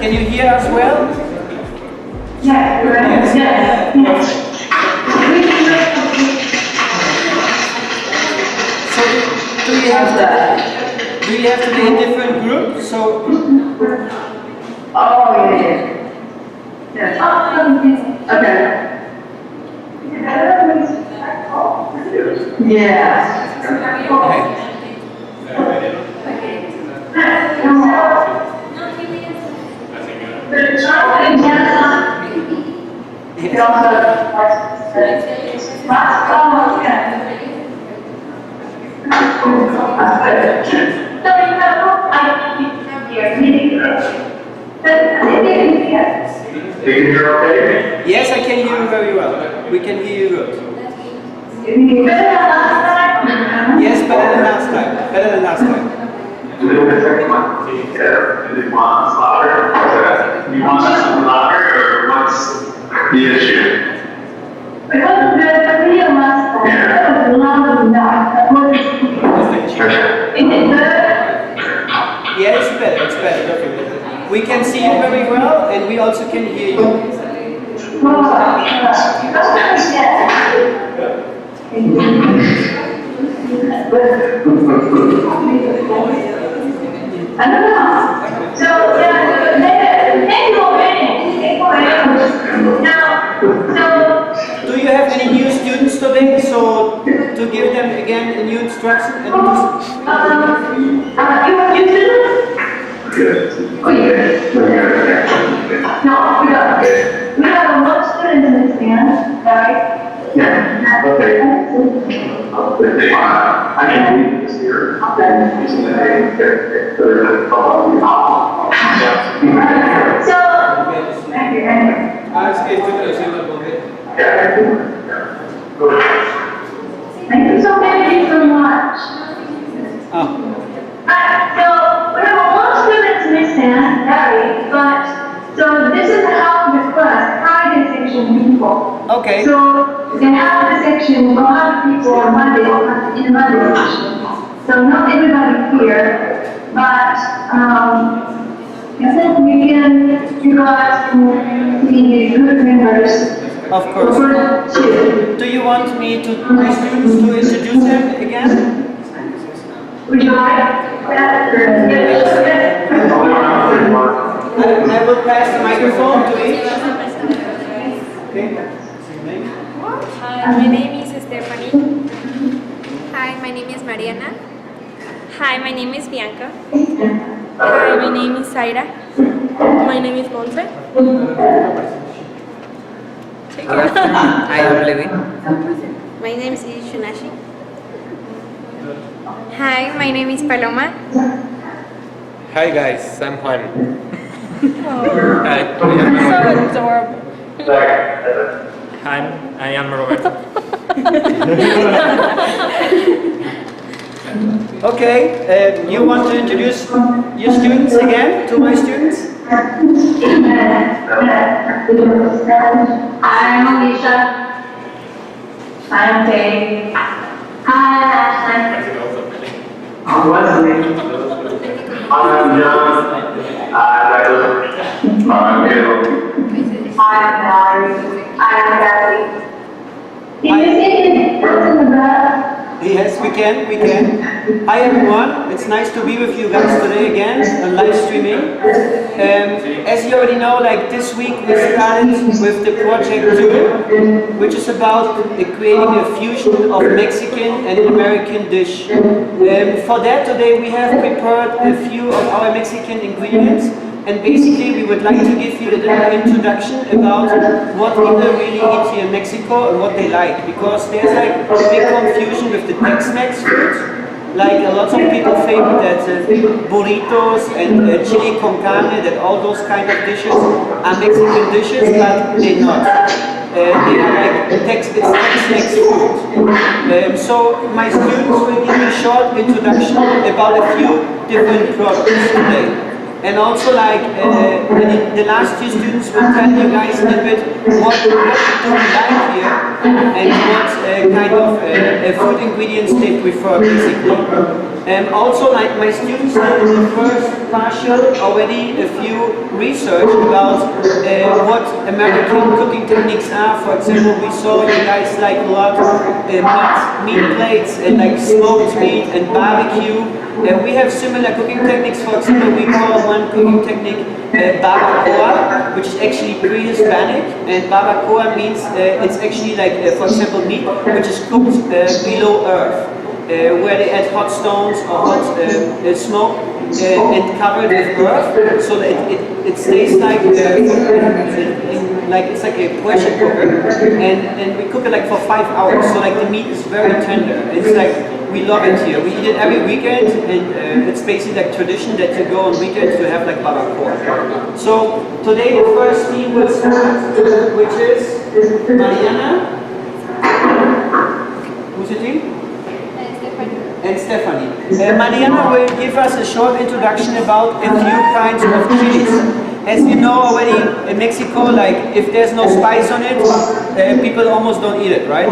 Can you hear us well? Yes. So do you have to be in different groups? So Yes. Okay. Yeah. yes, I can hear you very well. We can hear you good. Yes, better than last time. Better than last time. Do you want us louder? Do you want us louder or what's the issue? It wasn't good for me last time. That was loud enough. Is it good? Yeah, it's better. We can see you very well and we also can hear you. I don't know. So, Do you have any new students today? So to give them again a new instruction and you want new students? Oh, yeah. No, we don't. We have one student in this band, right? Yeah. Okay. I can read this here. Okay. So, thank you. Thank you so much. oh. So, we have one student in this band, Gary, but so this is how the class, Friday section people. Okay. So they have the section, we'll have people on Monday, in the Monday section. So not everybody here, but I think we can, you guys can be good members. Of course. Do you want me to my students to introduce them again? Would you like that? I will pass the microphone to each. Okay. Hi, my name is Stephanie. Hi, my name is Mariana. Hi, my name is Bianca. Hi, my name is Zaira. My name is Monse. Good afternoon, I am Levi. My name is Shunashi. Hi, my name is Paloma. Hi guys, I'm Juan. Hi, So adorable. Hi, I am Roberto. Okay, you want to introduce your students again to my students? I'm Alicia. I'm Kay. Hi, Ashley. I'm Wesley. I'm John. I'm Caleb. I'm Valerie. I'm Kathy. Can you see what's in the back? Yes, we can. Hi everyone, it's nice to be with you guys today again, on live streaming. As you already know, like this week we started with the project 2, which is about creating a fusion of Mexican and American dish. For that today we have prepared a few of our Mexican ingredients. And basically we would like to give you a little introduction about what people really eat here in Mexico and what they like, because there's like a big confusion with the Tex-Mex food. Like a lot of people think that burritos and chili con carne, that all those kind of dishes are Mexican dishes, but they're not. They are like Tex-Mex food. So my students will give you a short introduction about a few different products today. And also like the last two students will tell you guys a little bit what do we like here and what kind of food ingredients they prefer basically. Also like my students did in the first partial already a few research about what American cooking techniques are. For example, we saw you guys like a lot meat plates and like smoked meat and barbecue. We have similar cooking techniques. For example, we call one cooking technique barbacoa, which is actually pre-Hispanic, and barbacoa means it's actually like, for example, meat which is cooked below earth, where they add hot stones or hot smoke and cover it with earth, so that it stays like it's like a pressure cooker, and we cook it like for 5 hours, so like the meat is very tender. It's like we love it here. We eat it every weekend, and it's basically like tradition that you go on weekends to have like barbacoa. So today the first team will start, which is Mariana. Who's the team? And Stephanie. Mariana will give us a short introduction about a few kinds of chilies. As you know already, in Mexico, like if there's no spice on it, people almost don't eat it, right?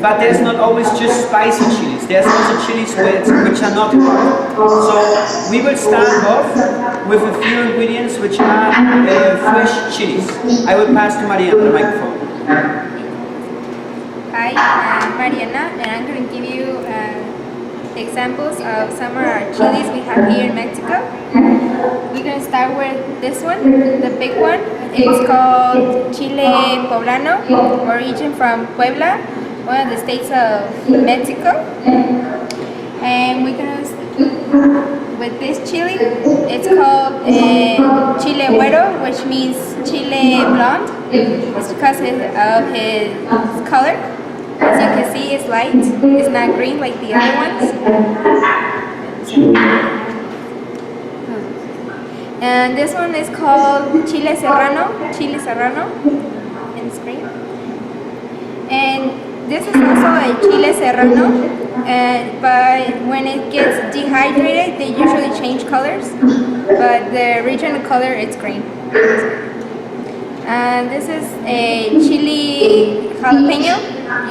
But there's not always just spicy chilies. There's also chilies which are not hot. So we will start off with a few ingredients which are fresh chilies. I will pass to Mariana the microphone. Hi, I'm Mariana, and I'm going to give you examples of some of our chilies we have here in Mexico. We're going to start with this one, the big one. It's called Chile Poblano, origin from Puebla, one of the states of Mexico. And we're going to, with this chili, it's called Chile Güero, which means Chile blonde. It's because of his color. As you can see, it's light. It's not green like the other ones. And this one is called Chile Serrano, and it's green. And this is also a Chile Serrano, but when it gets dehydrated, they usually change colors. But the original color, it's green. And this is a chili jalapeno.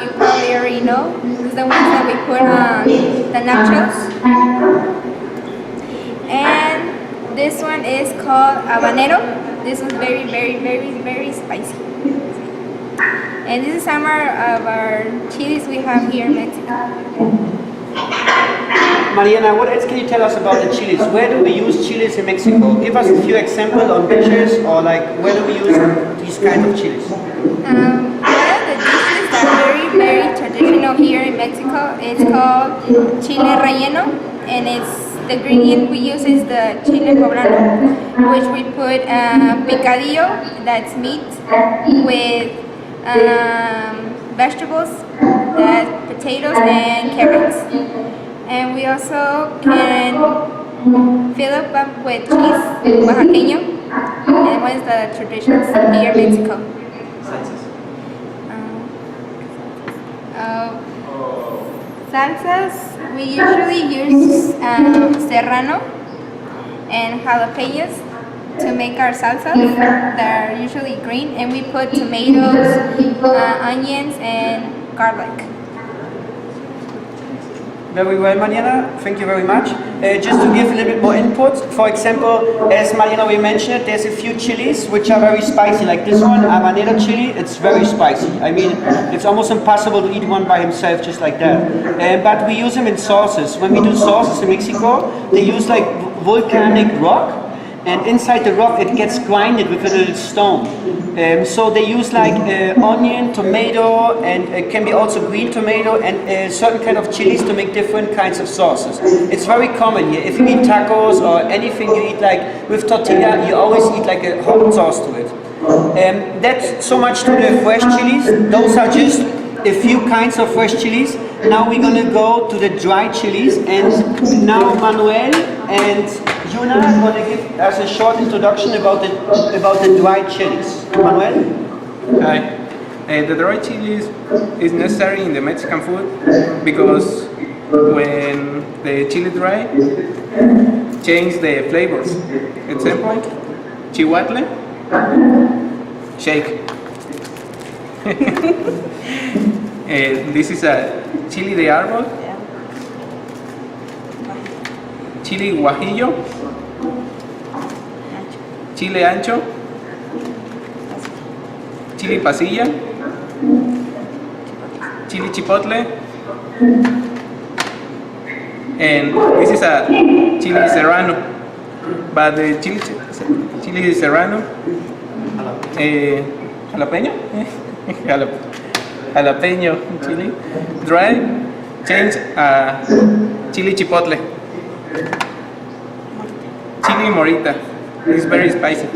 You probably already know. This is the ones that we put on the nachos. And this one is called habanero. This one's very, very, very, very spicy. And this is some of our chilies we have here in Mexico. Mariana, what else can you tell us about the chilies? Where do we use chilies in Mexico? Give us a few examples on dishes, or like where do we use these kinds of chilies? One of the dishes that are very, very traditional here in Mexico is called chile relleno, and the ingredient we use is the chile poblano, which we put picadillo, that's meat, with vegetables, that's potatoes and carrots. And we also can fill up with cheese, oaxaqueño, and one of the traditions here in Mexico. Salsas, we usually use serrano and jalapenos to make our salsas. They're usually green, and we put tomatoes, onions, and garlic. Very well, Mariana. Thank you very much. Just to give a little bit more input, for example, as Mariana we mentioned, there's a few chilies which are very spicy, like this one, habanero chili. It's very spicy. I mean, it's almost impossible to eat one by himself just like that. But we use them in sauces. When we do sauces in Mexico, they use like volcanic rock, and inside the rock it gets grinded with a little stone. So they use like onion, tomato, and it can be also green tomato, and certain kind of chilies to make different kinds of sauces. It's very common here. If you eat tacos or anything you eat like with tortilla, you always eat like a hot sauce to it. That's so much to the fresh chilies. Those are just a few kinds of fresh chilies. Now we're gonna go to the dry chilies, and now Manuel and Yuna are gonna give us a short introduction about the dry chilies. Manuel? Hi. The dry chilies is necessary in the Mexican food because when the chili dry change the flavors. Example, chihuatle, shake. This is a chili de árbol, chili guajillo, chile ancho, chili pasilla, chili chipotle, and this is a chili serrano. But the chili serrano, jalapeño, jalapeño chili dry change a chili chipotle, chili morita. It's very spicy.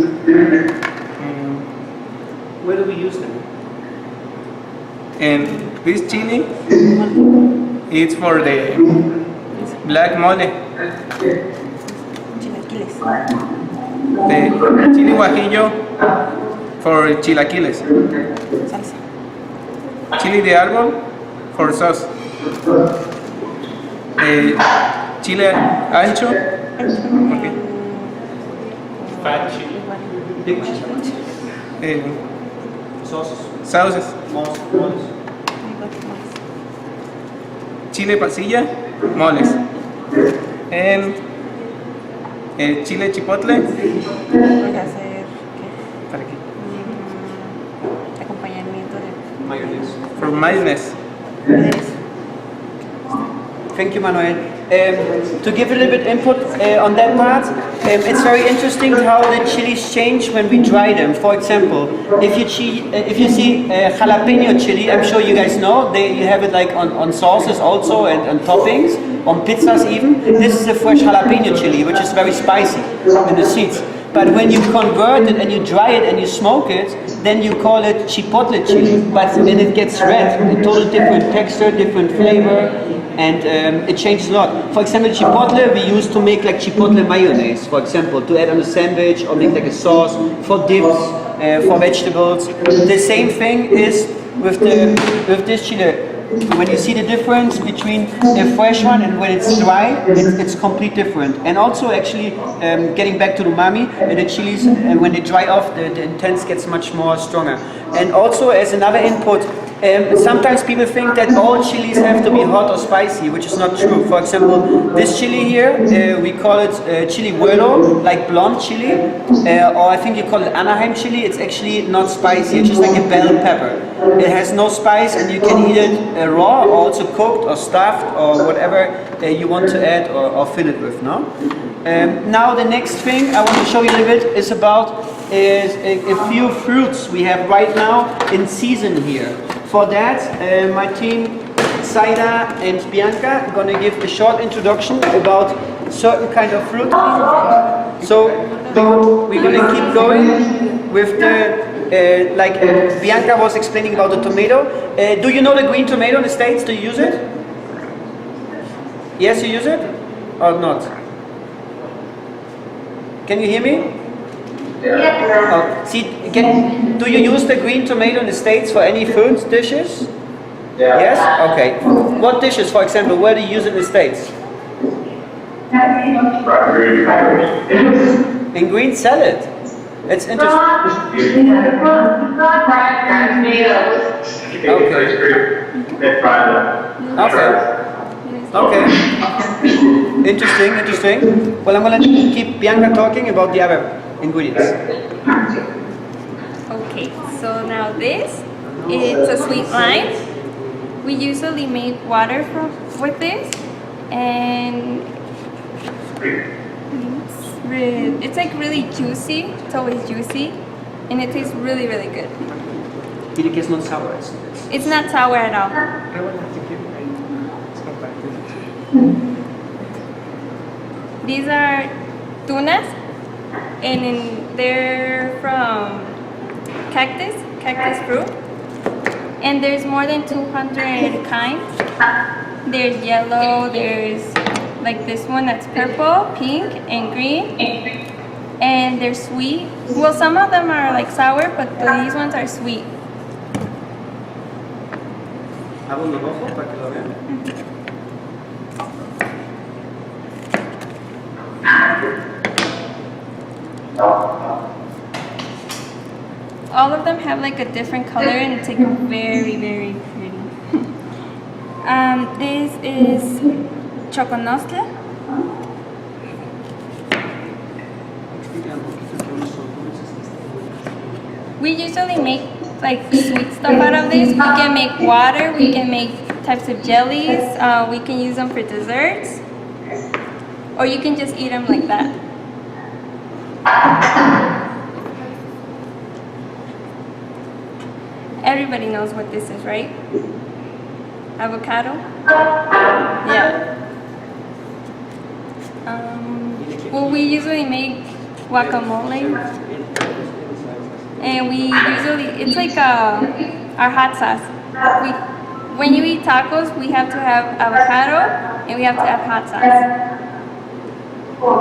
Where do we use them? And this chili is for the black mole. The chili guajillo for chilaquiles. Chili de árbol for sauce. Chile ancho. Okay. Fat chili. Big chili. Sauces. Sauces. Moles. Chile pasilla, moles. And chile chipotle. Voy a hacer ¿Para qué? acompañamiento de Mayonnaise. For mayonnaise. Thank you, Manuel. To give a little bit input on that part, it's very interesting how the chilies change when we dry them. For example, if you see jalapeno chili, I'm sure you guys know, you have it like on sauces also and toppings, on pizzas even. This is a fresh jalapeno chili, which is very spicy in the seeds. But when you convert it and you dry it and you smoke it, then you call it chipotle chili. But then it gets red, a totally different texture, different flavor, and it changes a lot. For example, chipotle we use to make like chipotle mayonnaise, for example, to add on a sandwich or make like a sauce for dips, for vegetables. The same thing is with this chili. When you see the difference between a fresh one and when it's dry, it's completely different. And also actually, getting back to the umami, the chilies, when they dry off, the intense gets much more stronger. And also as another input, sometimes people think that all chilies have to be hot or spicy, which is not true. For example, this chili here, we call it chili huelo, like blonde chili, or I think you call it Anaheim chili. It's actually not spicy, it's just like a bell pepper. It has no spice and you can eat it raw, or also cooked or stuffed or whatever you want to add or fill it with, no? Now the next thing I want to show you a little bit is about a few fruits we have right now in season here. For that, my team, Zaida and Bianca, are going to give a short introduction about certain kind of fruit. So we're going to keep going with the, like Bianca was explaining about the tomato. Do you know the green tomato in the States? Do you use it? Yes, you use it? Or not? Can you hear me? Do you use the green tomato in the States for any food dishes? Yeah. Yes? Okay. What dishes, for example, where do you use it in the States? In green salad. It's interesting. Okay. Interesting. Well, I'm going to keep Bianca talking about the other ingredients. Okay, so now this, it's a sweet lime. We usually make water with this, and it's like really juicy. It's always juicy, and it tastes really, really good. It's not sour. It's not sour at all. I will have to keep let's go back to it. These are tunas, and they're from cactus fruit. And there's more than 200 kinds. There's yellow, there's like this one that's purple, pink, and green. And they're sweet. Well, some of them are like sour, but these ones are sweet. all of them have like a different color and it's like very, very pretty. This is choconostle. We usually make like sweet stuff out of this. We can make water, we can make types of jellies, we can use them for desserts, or you can just eat them like that. Everybody knows what this is, right? Avocado? Yeah. Well, we usually make guacamole. And we usually, it's like our hot sauce. When you eat tacos, we have to have avocado and we have to have hot sauce.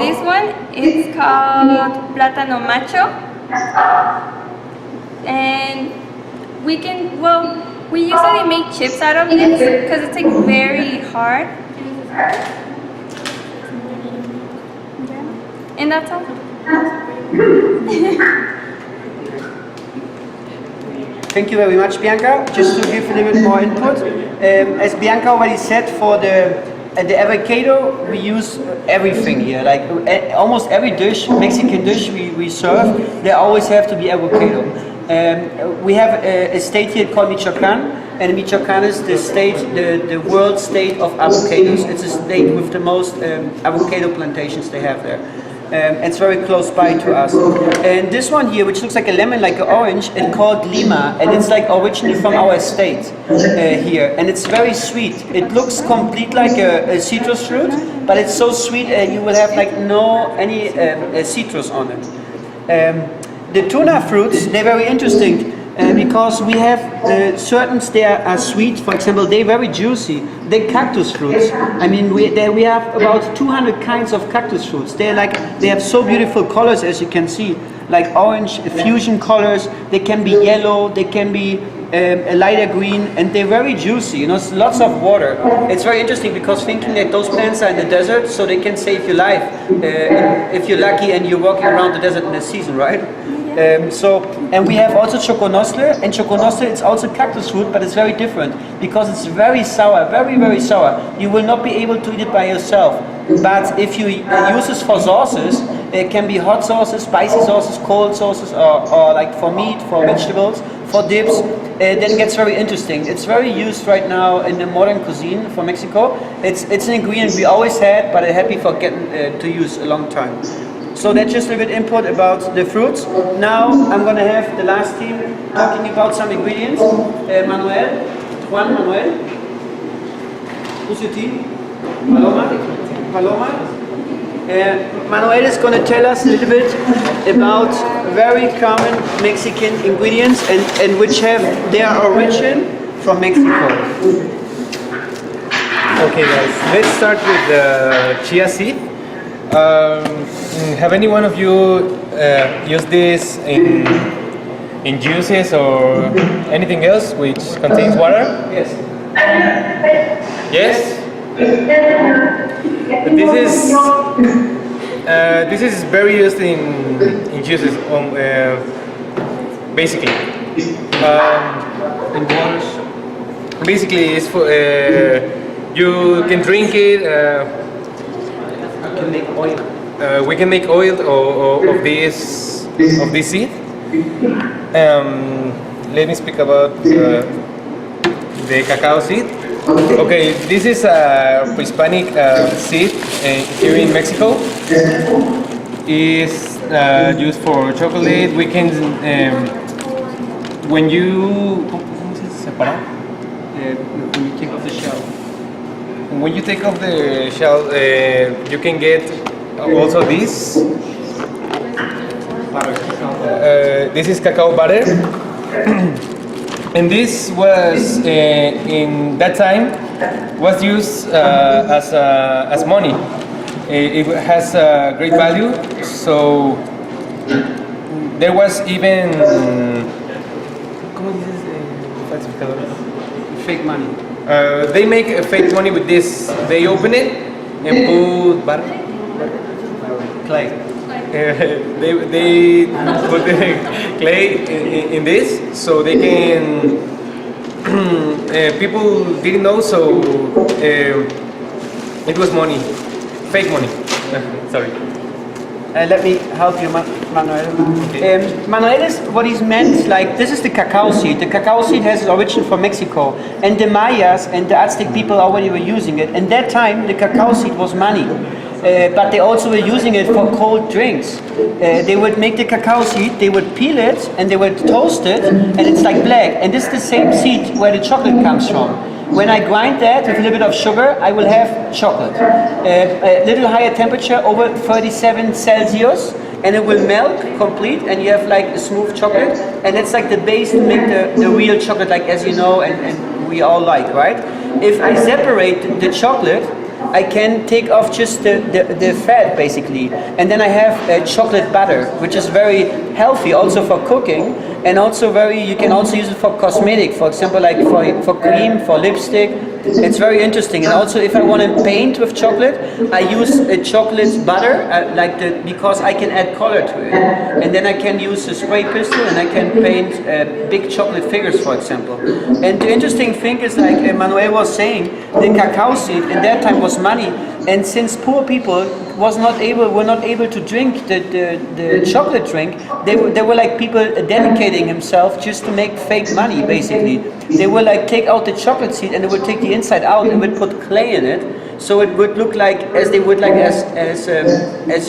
This one is called plátano macho. And we can, well, we usually make chips out of this because it's like very hard. And that's all. Thank you very much, Bianca. Just to give a little bit more input, as Bianca already said, for the avocado, we use everything here. Like almost every dish, Mexican dish we serve, there always have to be avocado. We have a state here called Michoacan, and Michoacan is the state, the world state of avocados. It's a state with the most avocado plantations they have there. It's very close by to us. And this one here, which looks like a lemon, like an orange, it's called Lima, and it's like originally from our state here, and it's very sweet. It looks complete like a citrus fruit, but it's so sweet, and you will have like any citrus on it. The tuna fruits, they're very interesting. Because we have certain they are sweet. For example, they're very juicy. They're cactus fruits. I mean, we have about 200 kinds of cactus fruits. They have so beautiful colors, as you can see, like orange fusion colors. They can be yellow. They can be a lighter green, and they're very juicy. You know, it's lots of water. It's very interesting because thinking that those plants are in the desert, so they can save your life if you're lucky and you're walking around the desert in the season, right? And we have also choconostle, and choconostle it's also cactus fruit, but it's very different because it's very sour, very, very sour. You will not be able to eat it by yourself. But if you use this for sauces, it can be hot sauces, spicy sauces, cold sauces, or like for meat, for vegetables, for dips, then it gets very interesting. It's very used right now in the modern cuisine for Mexico. It's an ingredient we always had, but I'm happy for getting to use a long time. So that's just a bit input about the fruits. Now I'm going to have the last team talking about some ingredients. Juan Manuel. Who's your team? Paloma. Manuel is going to tell us a little bit about very common Mexican ingredients and which have their origin from Mexico. Okay guys, let's start with the chia seed. Have any one of you used this in juices or anything else which contains water? Yes. Yes? This is very used in juices, basically. In waters. Basically, it's for you can drink it. You can make oil. We can make oil of this seed. Let me speak about the cacao seed. Okay, this is a pre-Hispanic seed here in Mexico. It's used for chocolate. We can when you take off the shell. When you take off the shell, you can get also this. This is cacao butter, and this was in that time was used as money. It has a great value, so there was even Fake money. they make a fake money with this. They open it and put butter. Clay. they put the clay in this so they can. People didn't know, so it was money, fake money. Sorry. Let me help you, Manuel. Manuel is what he's meant, like, this is the cacao seed. The cacao seed has its origin from Mexico. And the Mayas and the Aztec people already were using it. And that time, the cacao seed was money. But they also were using it for cold drinks. They would make the cacao seed, they would peel it, and they would toast it, and it's like black. And this is the same seed where the chocolate comes from. When I grind that with a little bit of sugar, I will have chocolate. A little higher temperature, over 37 Celsius, and it will melt complete, and you have like a smooth chocolate. And that's like the base to make the real chocolate, like as you know, and we all like, right? If I separate the chocolate, I can take off just the fat basically, and then I have chocolate butter, which is very healthy also for cooking, and also you can also use it for cosmetic, for example, like for cream, for lipstick. It's very interesting. And also if I want to paint with chocolate, I use a chocolate butter, because I can add color to it, and then I can use a spray pistol and I can paint big chocolate figures, for example. And the interesting thing is, like Manuel was saying, the cacao seed in that time was money, and since poor people were not able to drink the chocolate drink, they were like people dedicating himself just to make fake money basically. They would like take out the chocolate seed and they would take the inside out and would put clay in it, so it would look like as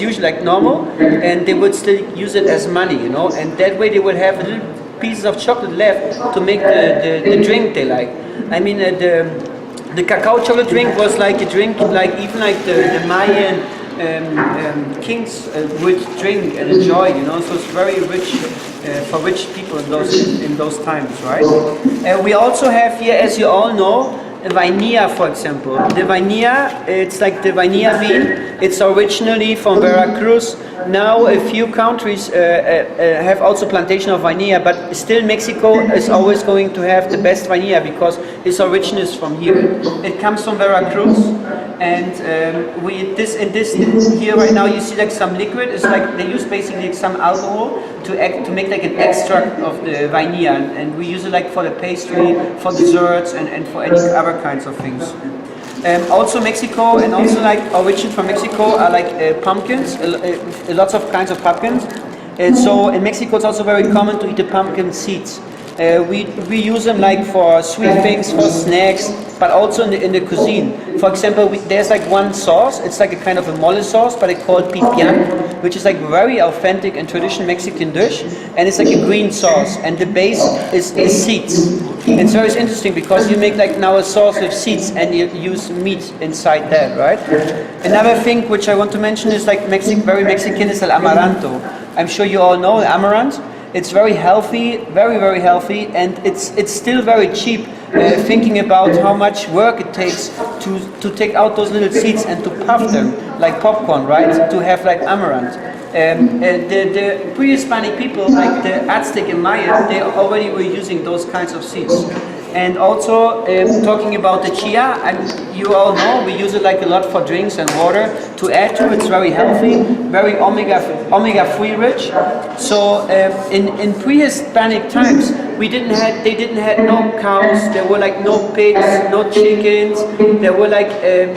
usual, like normal, and they would still use it as money, you know, and that way they would have little pieces of chocolate left to make the drink they like. I mean, the cacao chocolate drink was like a drink like even like the Mayan kings would drink and enjoy, you know, so it's very rich for rich people in those times, right? We also have here, as you all know, vainilla, for example. The vainilla, it's like the vainilla bean. It's originally from Veracruz. Now a few countries have also plantation of vainilla, but still Mexico is always going to have the best vainilla because its origin is from here. It comes from Veracruz, and this here right now you see like some liquid. It's like they use basically some alcohol to make like an extract of the vainilla, and we use it like for the pastry, for desserts, and for any other kinds of things. Also Mexico, and also like origin from Mexico are like pumpkins, lots of kinds of pumpkins. And so in Mexico it's also very common to eat the pumpkin seeds. We use them like for sweet things, for snacks, but also in the cuisine. For example, there's like one sauce, it's like a kind of a mole sauce, but it's called pipián, which is like very authentic and traditional Mexican dish, and it's like a green sauce, and the base is seeds. And so it's interesting because you make like now a sauce with seeds and you use meat inside that, right? Another thing which I want to mention is like very Mexican is el amaranto. I'm sure you all know amaranth. It's very healthy, very, very healthy, and it's still very cheap. Thinking about how much work it takes to take out those little seeds and to puff them like popcorn, right? To have like amaranth. The pre-Hispanic people, like the Aztec and Maya, they already were using those kinds of seeds. And also talking about the chia, you all know we use it like a lot for drinks and water to add to. It's very healthy, very omega-3 rich. So in pre-Hispanic times, they didn't have no cows. There were like no pigs, no chickens. There were like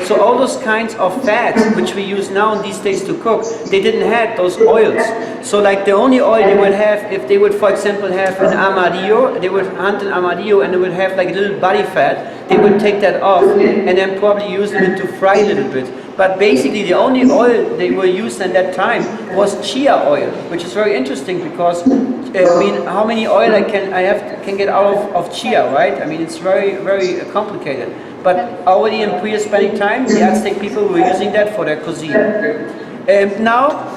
so all those kinds of fats which we use now in these days to cook. They didn't have those oils. So like the only oil they would have, if they would, for example, have an armadillo, they would hunt an armadillo and they would have like a little body fat. They would take that off and then probably use it to fry a little bit. But basically the only oil they were used at that time was chia oil, which is very interesting because I mean, how many oil I can get out of chia, right? I mean, it's very, very complicated. But already in pre-Hispanic times, the Aztec people were using that for their cuisine. Now,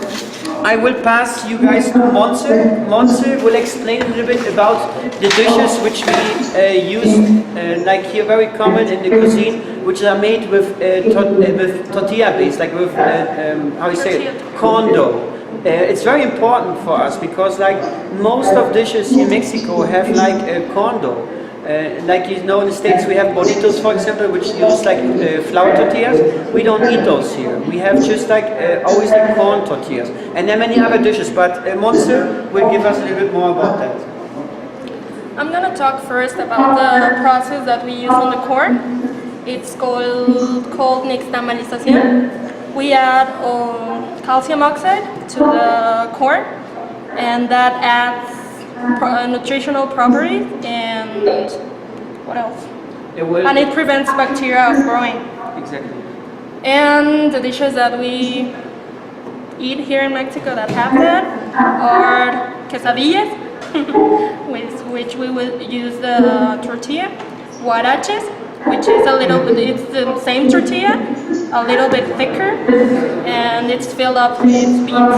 I will pass you guys to Montse. Montse will explain a little bit about the dishes which we use, like here very common in the cuisine, which are made with tortilla base, like with, how you say it, corn dough. It's very important for us because like most of dishes in Mexico have like corn dough. Like you know, in the States we have burritos, for example, which use like flour tortillas. We don't eat those here. We have just like always like corn tortillas. And there are many other dishes, but Montse will give us a little bit more about that. I'm gonna talk first about the process that we use on the corn. It's called nixtamalización. We add calcium oxide to the corn, and that adds nutritional properties and what else? And it prevents bacteria of growing. Exactly. And the dishes that we eat here in Mexico that have that are quesadillas, with which we will use the tortilla, huaraches, which is a little bit, it's the same tortilla, a little bit thicker, and it's filled up with beans.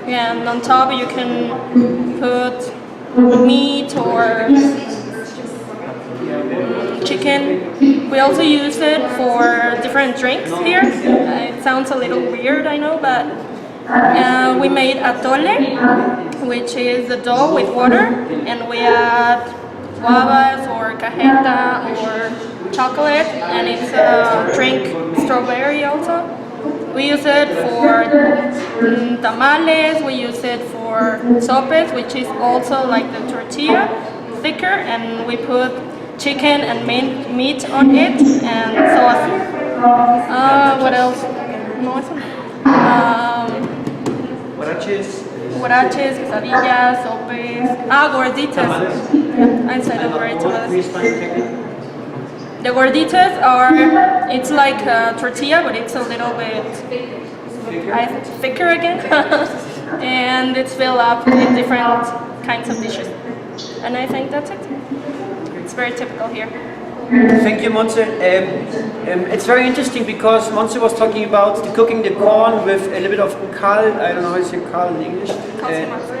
And on top you can put meat or chicken. We also use it for different drinks here. It sounds a little weird, I know, but we made atole, which is the dough with water, and we add guavas or cajeta or chocolate, and it's a drink, strawberry also. We use it for tamales, we use it for sopes, which is also like the tortilla, thicker, and we put chicken and meat on it, and sauce. What else? No, Huaraches, quesadillas, sopes, gorditas. Yeah, I said already tamales. The gorditas are, it's like a tortilla, but it's a little bit thicker again. And it's filled up with different kinds of dishes. And I think that's it. It's very typical here. Thank you, Montse. It's very interesting because Montse was talking about cooking the corn with a little bit of I don't know how you say cal in English.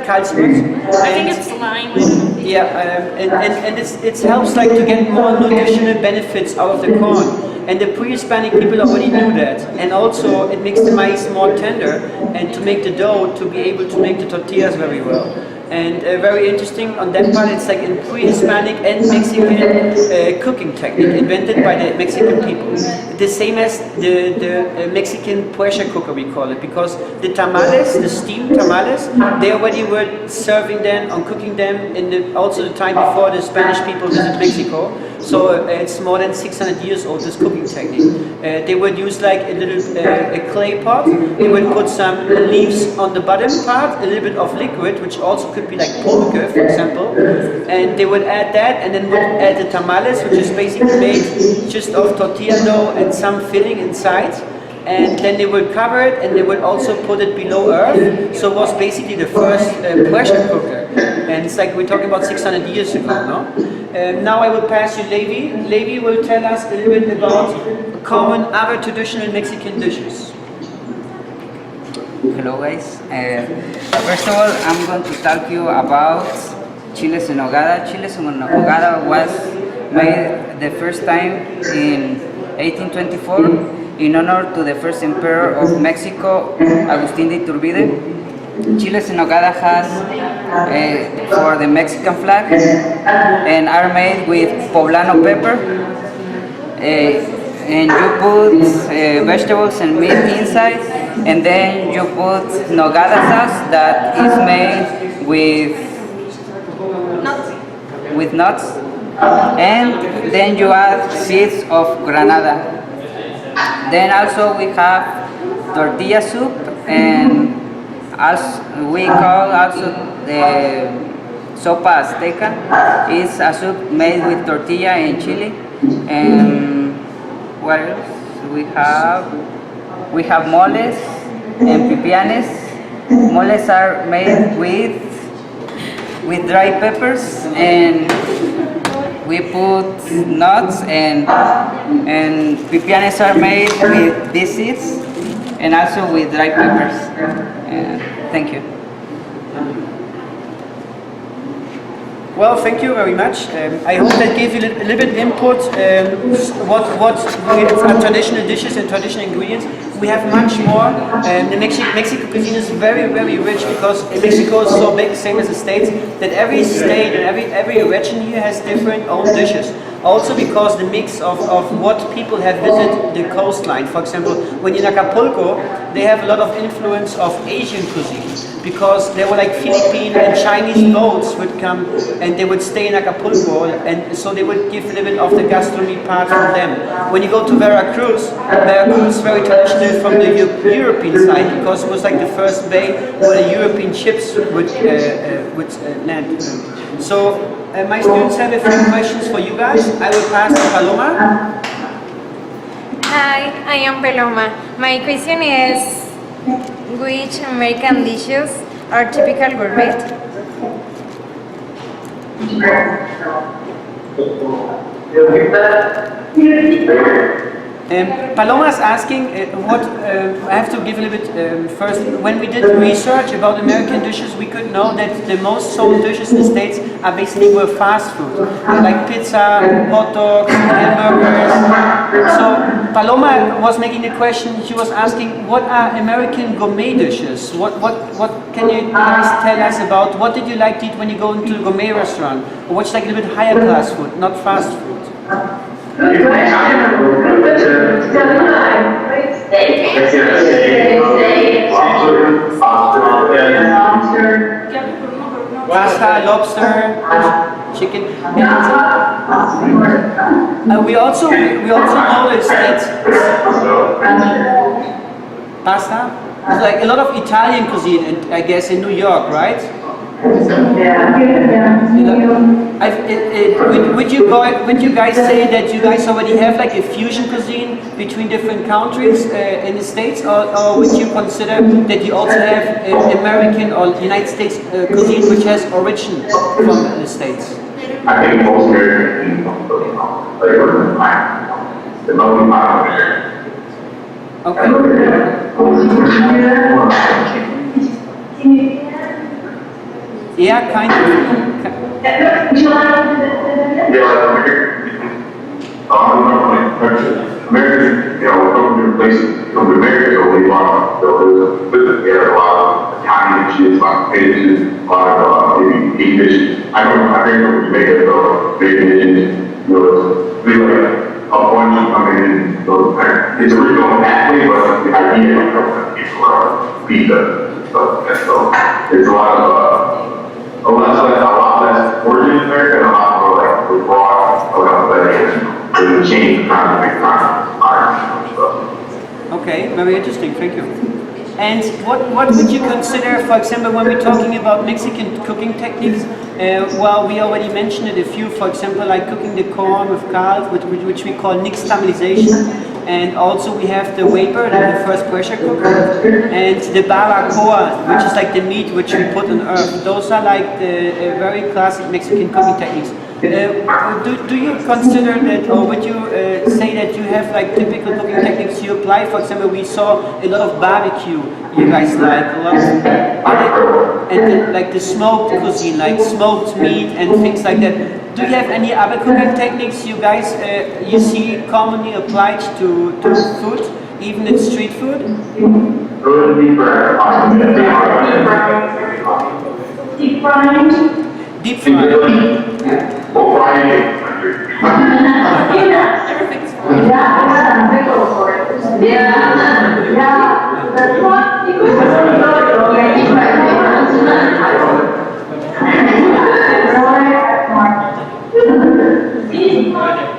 Calcium. I think it's lime. Yeah, and it helps like to get more nutritional benefits out of the corn. And the pre-Hispanic people already knew that. And also it makes the maize more tender and to make the dough to be able to make the tortillas very well. And very interesting on that part, it's like in pre-Hispanic and Mexican cooking technique invented by the Mexican people. The same as the Mexican pressure cooker, we call it, because the tamales, the steamed tamales, they already were serving them and cooking them in also the time before the Spanish people visited Mexico. So it's more than 600 years old, this cooking technique. They would use like a little a clay pot. They would put some leaves on the bottom part, a little bit of liquid, which also could be like pulque, for example. And they would add that, and then would add the tamales, which is basically made just of tortilla dough and some filling inside. And then they would cover it, and they would also put it below earth. So it was basically the first pressure cooker. And it's like we're talking about 600 years ago, no? Now I will pass you Levi. Levi will tell us a little bit about common other traditional Mexican dishes. Hello guys. First of all, I'm going to talk to you about chiles en nogada. Chiles en nogada was made the first time in 1824 in honor to the first emperor of Mexico, Agustin de Iturbide. Chiles en nogada has for the Mexican flag and are made with poblano pepper, and you put vegetables and meat inside, and then you put nogada sauce that is made with nuts, and then you add seeds of granada. Then also we have tortilla soup, and as we call also the sopa azteca. It's a soup made with tortilla and chili. And what else? We have moles and pipianes. Moles are made with dry peppers, and we put nuts, and pipianes are made with these seeds and also with dry peppers. Thank you. Well, thank you very much. I hope that gave you a little bit input. What are traditional dishes and traditional ingredients. We have much more. The Mexican cuisine is very, very rich because Mexico is so big, same as the States, that every state and every region here has different own dishes. Also because the mix of what people have visited the coastline. For example, when in Acapulco, they have a lot of influence of Asian cuisine because there were like Philippine and Chinese boats would come and they would stay in Acapulco, and so they would give a little bit of the gastronomy part from them. When you go to Veracruz is very traditional from the European side because it was like the first bay where the European ships would land. So my students have a few questions for you guys. I will pass to Paloma. Hi, I am Paloma. My question is, which American dishes are typical gourmet? Paloma is asking what I have to give a little bit first. When we did research about American dishes, we could know that the most sold dishes in the States are basically were fast food, like pizza, hot dogs, hamburgers. So Paloma was making a question. She was asking, what are American gourmet dishes? What can you guys tell us about? What did you like to eat when you go into a gourmet restaurant? Or what's like a little bit higher class food, not fast food? Good question. Pasta, lobster, chicken. We also noticed that pasta is like a lot of Italian cuisine, and I guess in New York, right? Would you guys say that you guys already have like a fusion cuisine between different countries in the States, or would you consider that you also have American or United States cuisine which has origin from the States? I think most Americans the most Okay. Yeah, kind of. Americans, you know, come from different places, come to America, so we want to there's a lot of Italian dishes, a lot of dishes, a lot of maybe meat dishes. I think from Jamaica, so bacon dishes, you know, it's really like a bunch of coming in, so it's original in that way, but the idea of people are pizza, so it's a lot less origin in America and a lot more like we're broad around that and the change kind of big time. Okay, very interesting, thank you. And what would you consider, for example, when we're talking about Mexican cooking techniques? Well, we already mentioned it a few, for example, like cooking the corn with calf, which we call nixtamalization. And also we have the vapor, the first pressure cooker, and the barbacoa, which is like the meat which we put on earth. Those are like the very classic Mexican cooking techniques. Do you consider that, or would you say that you have like typical cooking techniques you apply? For example, we saw a lot of barbecue. You guys like a lot of, and like the smoked cuisine, like smoked meat and things like that. Do you have any other cooking techniques you guys you see commonly applied to food, even in street food? Deep frying. Deep frying. Everything's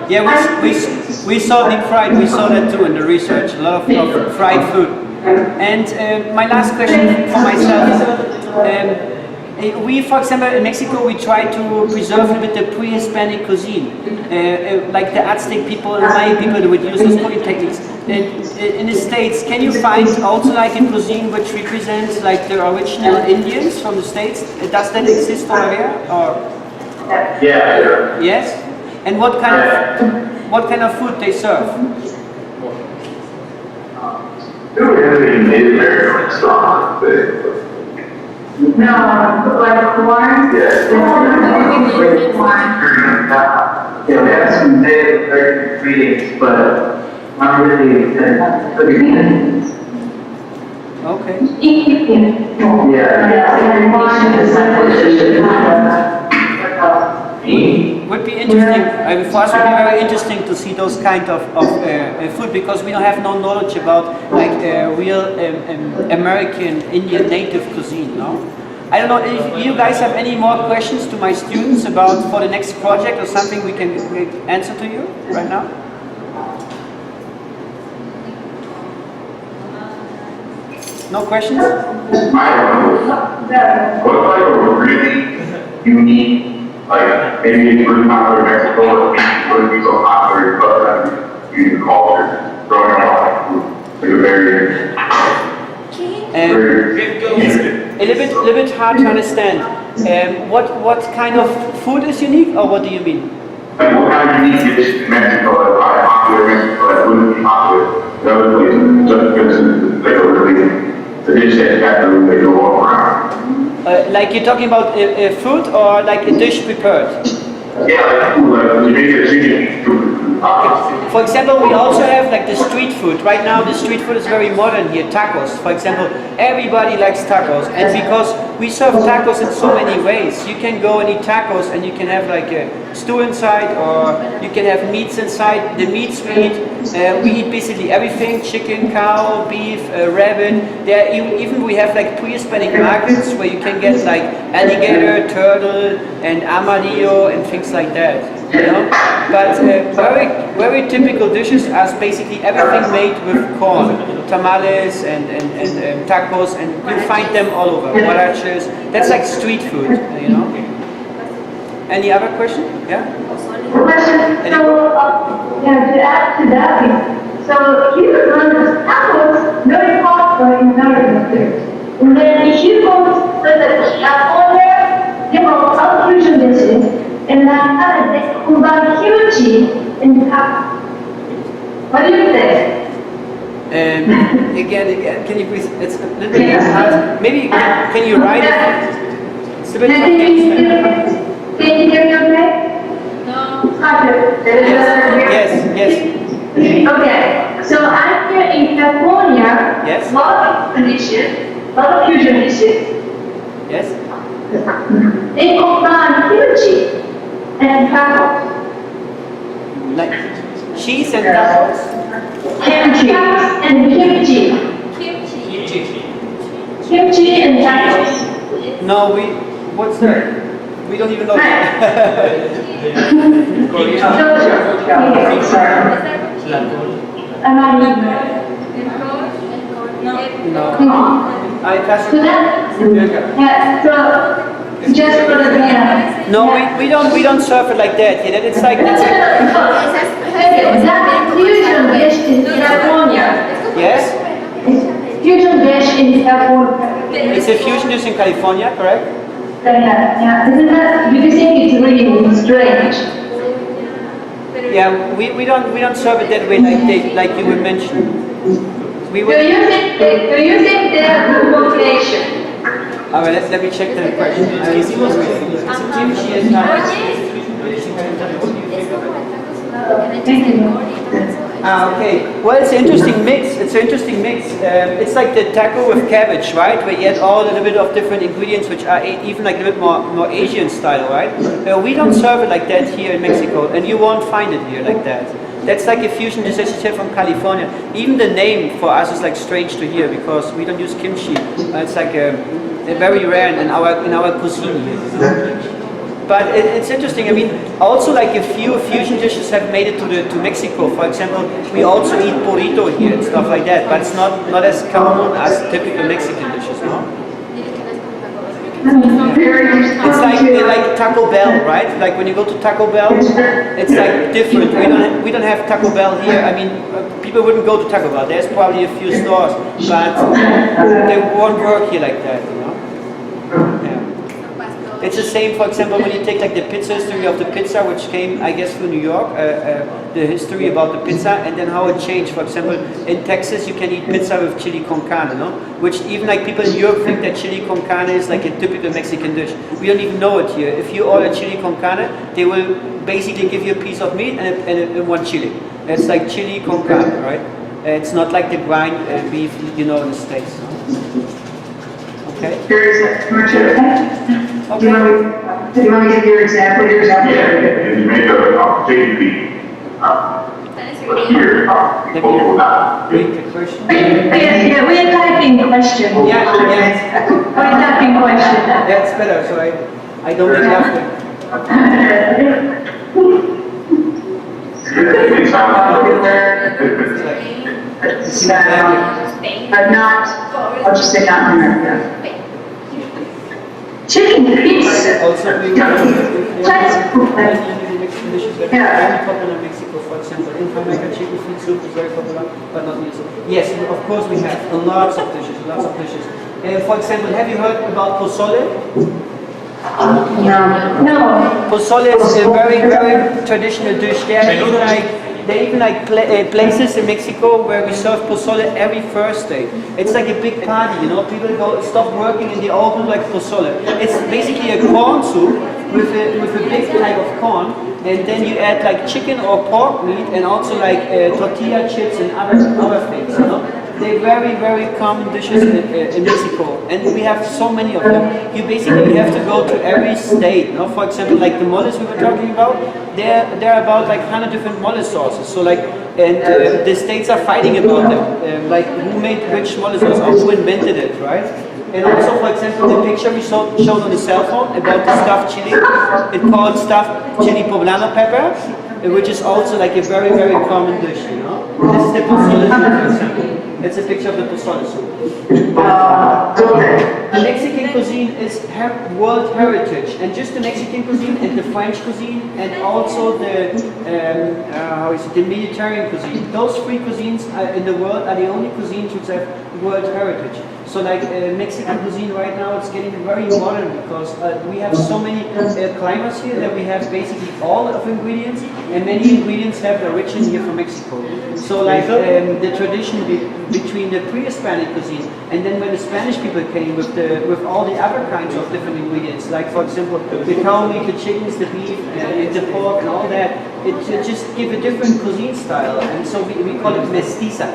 Yeah, we saw deep fried. We saw that too in the research. A lot of fried food. And my last question for myself. We, for example, in Mexico, we try to preserve a little bit the pre-Hispanic cuisine. Like the Aztec people and Maya people would use those cooking techniques. In the States, can you find also like a cuisine which represents like the original Indians from the States? Does that exist over here? Or? Yeah. Yes? And what kind of food they serve? Native American restaurant. No, like corn. Yeah. They have some very ingredients, but not really good. Okay. Would be interesting. For us, would be very interesting to see those kind of food because we don't have no knowledge about like real American Indian native cuisine. No, I don't know if you guys have any more questions to my students about for the next project or something we can answer to you right now. No questions? What's like a really unique, like maybe it's really popular in Mexico, or it wouldn't be so popular in other countries, unique culture, growing up like a very, A little bit hard to understand. What kind of food is unique, or what do you mean? like what kind of unique dish in Mexico that's like popular in Mexico that wouldn't be popular in other places, just because it's like a really, the dish that has to really go all around. Like you're talking about food or like a dish prepared? Yeah, like food, like you make a chicken food. For example, we also have like the street food. Right now the street food is very modern here, tacos. For example, everybody likes tacos, and because we serve tacos in so many ways, you can go and eat tacos and you can have like a stew inside, or you can have meats inside. The meats we eat basically everything: chicken, cow, beef, rabbit. There even we have like pre-Hispanic markets where you can get like alligator, turtle, and armadillo and things like that. You know? But very typical dishes are basically everything made with corn, tamales and tacos, and you find them all over. Huaraches. That's like street food, you know. Any other question? Yeah. Question. So, to add to that, so here runs tacos very popular in American food. And then if you go to California, there are some fusion dishes. And they combine kimchi and taco. What do you think? Again, can you please? It's a little bit hard. Maybe can you write it? It's a bit Can you hear me okay? No. Yes. Okay. So I'm here in California. Yes. Lot of fusion dishes. Yes. They combine kimchi and tacos. Like cheese and tacos. Kimchi and kimchi. Kimchi and tacos. No, what's that? We don't even know. No. I pass it. Yeah, so just for the No, we don't serve it like that. Yeah, it's like that's that fusion dish in California. Yes. Fusion dish in California. It's a fusion dish in California, correct? Yeah. Isn't that? Do you think it's really strange? Yeah, we don't serve it that way like you would mention. We Do would. you think they have good motivation? Alright, let me check the question. Kimchi is okay. Well, it's an interesting mix. It's like the taco with cabbage, right? Where you add all a little bit of different ingredients, which are even like a little bit more Asian style, right? We don't serve it like that here in Mexico, and you won't find it here like that. That's like a fusion dish from California. Even the name for us is like strange to hear because we don't use kimchi. It's like very rare in our cuisine here. But it's interesting. I mean, also like a few fusion dishes have made it to Mexico. For example, we also eat burrito here and stuff like that. But it's not as common as typical Mexican dishes, no? It's like Taco Bell, right? Like when you go to Taco Bell, it's like different. We don't have Taco Bell here. I mean, people wouldn't go to Taco Bell. There's probably a few stores, but they won't work here like that, you know? Yeah. It's the same, for example, when you take like the pizza history of the pizza, which came, I guess, from New York, the history about the pizza, and then how it changed. For example, in Texas, you can eat pizza with chili con carne, no? Which even like people in Europe think that chili con carne is like a typical Mexican dish. We don't even know it here. If you order chili con carne, they will basically give you a piece of meat and one chili. It's like chili con carne, right? It's not like the grind beef, you know, in the States. No? Okay. Okay. Do you want to give your example? Yeah, and you make a chicken feet. Here, will not. Read the question. Yeah, we're typing question. Yeah. We're typing question. That's better, so I don't get laughter. But not, I'll just say not in America. Chicken pizza. Also, we That's very popular in Mexico, for example. In Jamaica, chicken feet soup is very popular, but not here. Yes, of course we have lots of dishes. For example, have you heard about pozole? No. Pozole is a very, very traditional dish. There are even like places in Mexico where we serve pozole every Thursday. It's like a big party, you know. People stop working and they all do like pozole. It's basically a corn soup with a big type of corn, and then you add like chicken or pork meat and also like tortilla chips and other things, you know. They're very, very common dishes in Mexico, and we have so many of them. You basically have to go to every state, no? For example, like the moles we were talking about, there are about like 100 different mole sauces. So like, and the states are fighting about them, like who made which mole sauce or who invented it, right? And also, for example, the picture we showed on the cell phone about the stuffed chili, it's called stuffed chili poblano pepper, which is also like a very, very common dish, you know? This is the pozole soup, for example. It's a picture of the pozole soup. Mexican cuisine is world heritage, and just the Mexican cuisine and the French cuisine and also the the Mediterranean cuisine. Those three cuisines in the world are the only cuisines which have world heritage. So like Mexican cuisine right now, it's getting very modern because we have so many climates here that we have basically all of ingredients, and many ingredients have their origin here from Mexico. So like the tradition between the pre-Hispanic cuisine and then when the Spanish people came with all the other kinds of different ingredients, like for example the cow meat, the chickens, the beef, the pork, and all that, it just give a different cuisine style, and so we call it mestiza.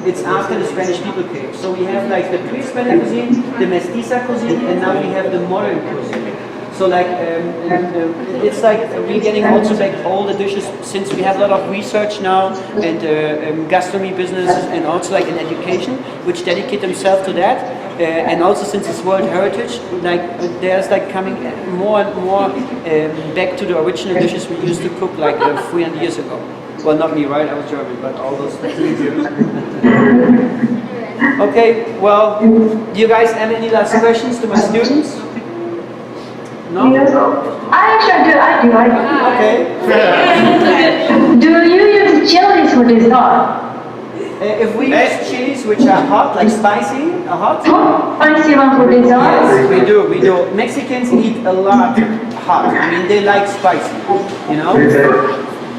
It's after the Spanish people came. So we have like the pre-Hispanic cuisine, the mestiza cuisine, and now we have the modern cuisine. So like, it's like we're getting also back all the dishes, since we have a lot of research now and gastronomy businesses and also like in education, which dedicate themselves to that. And also since it's World Heritage, like there's like coming more and more back to the original dishes we used to cook like 300 years ago. Well, not me, right? I was German, but all those things. Okay, well, do you guys have any last questions to my students? No? I do. Okay. Do you use chilies for dessert? If we use chilies which are hot, like spicy, hot? Spicy one for dessert? Yes, we do. Mexicans eat a lot hot. I mean, they like spicy, you know?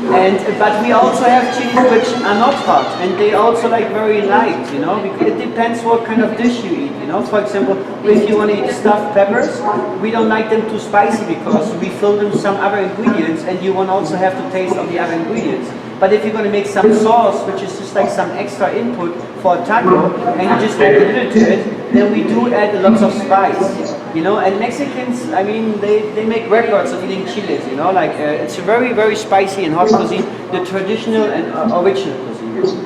But we also have chilies which are not hot, and they also like very light, you know? It depends what kind of dish you eat, you know? For example, if you want to eat stuffed peppers, we don't like them too spicy because we fill them with some other ingredients, and you won't also have to taste of the other ingredients. But if you're going to make some sauce, which is just like some extra input for a taco, and you just add a little to it, then we do add lots of spice, you know. And Mexicans, I mean, they make records of eating chiles, you know. Like it's a very, very spicy and hot cuisine, the traditional and original cuisine.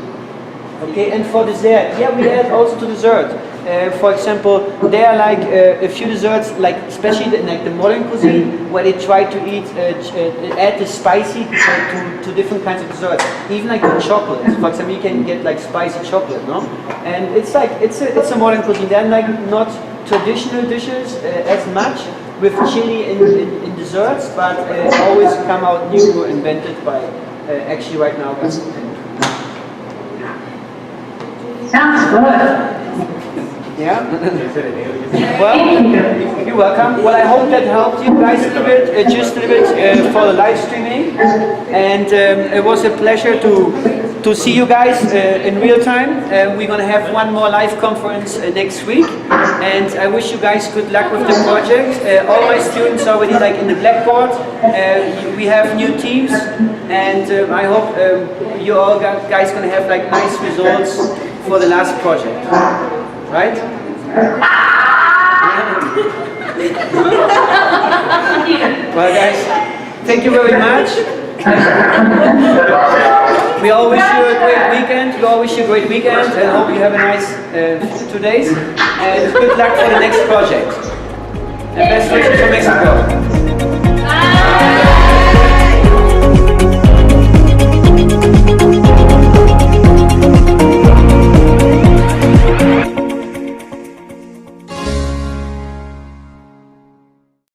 Okay, and for dessert, yeah, we add also to dessert. For example, there are like a few desserts, like especially like the modern cuisine, where they try to eat, add the spicy to different kinds of desserts. Even like the chocolate. For example, you can get like spicy chocolate, no? And it's like it's a modern cuisine. They're like not traditional dishes as much with chili in desserts, but always come out new, invented by actually right now. Sounds good. Yeah? Well, you're welcome. Well, I hope that helped you guys a little bit, just a little bit for the live streaming. And it was a pleasure to see you guys in real time. We're going to have one more live conference next week. And I wish you guys good luck with the project. All my students are already like in the blackboard. We have new teams. And I hope you all guys going to have like nice results for the last project. Right? Well guys, thank you very much. We all wish you a great weekend. We all wish you a great weekend and hope you have a nice 2 days. And good luck for the next project. And best wishes for Mexico.